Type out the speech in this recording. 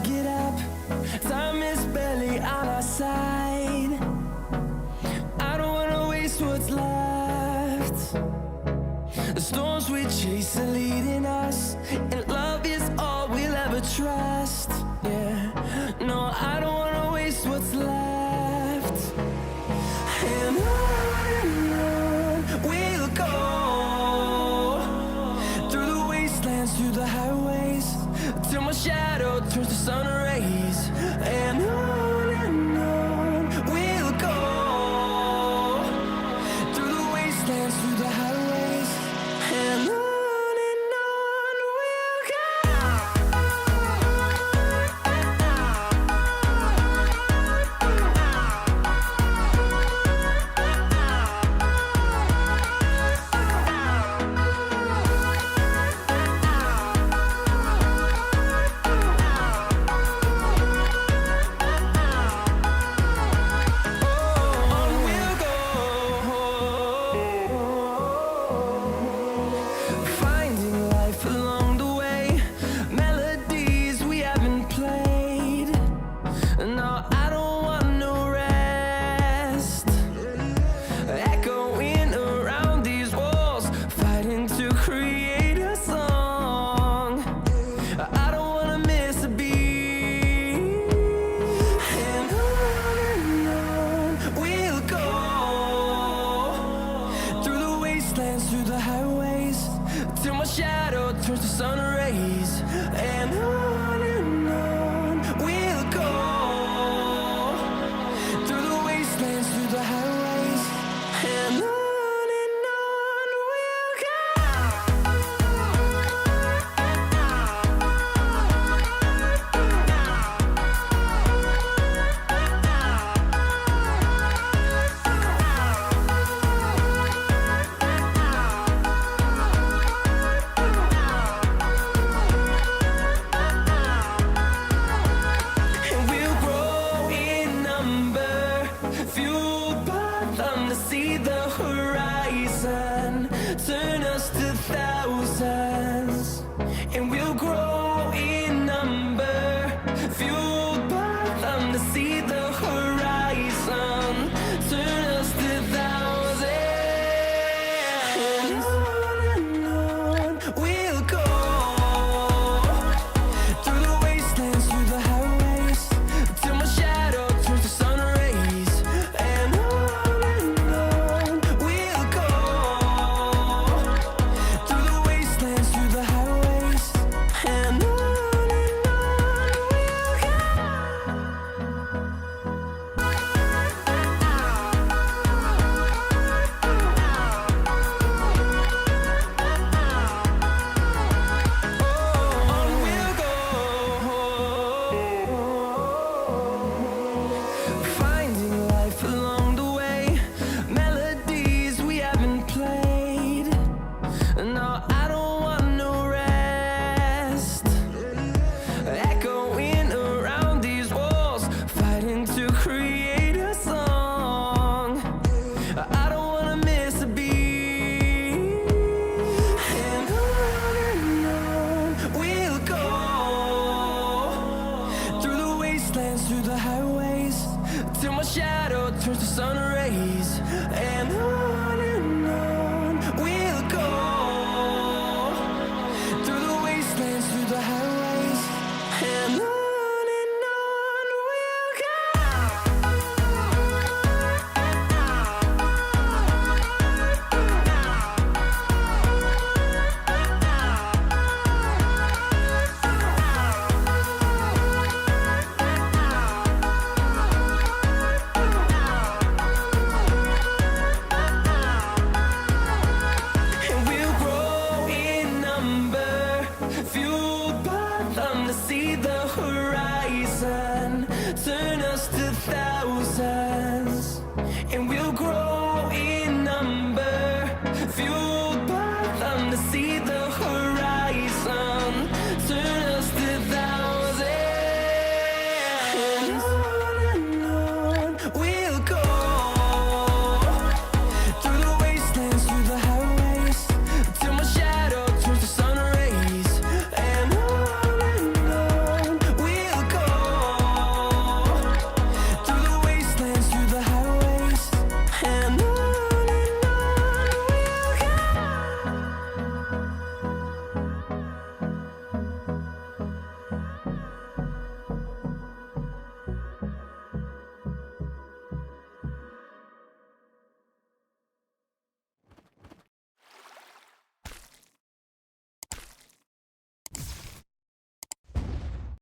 get up. Time is barely on our side. I don't wanna waste what's left. The storms we chase are leading us, and love is all we'll ever trust. Yeah, no, I don't wanna waste what's left. And on we'll go, through the wastelands, through the highways, till my shadow turns to sun rays. And on we'll go, through the wastelands, through the highways, and on we'll go. Through the highways, till my shadow turns to sun rays. And on we'll go, through the wastelands, through the highways, and on we'll go. Fueled by them to see the horizon, turn us to thousands, and we'll grow in number. Fueled by them to see the horizon, turn us to thousands. And on we'll go, through the wastelands, through the highways, till my shadow turns to sun rays. And on we'll go, through the wastelands, through the highways, and on we'll go. On we'll go, finding life along the way, melodies we haven't played. No, I don't want no rest. Echoing around these walls, fighting to create a song. I don't wanna miss a beat. And on we'll go, through the wastelands, through the highways, till my shadow turns to sun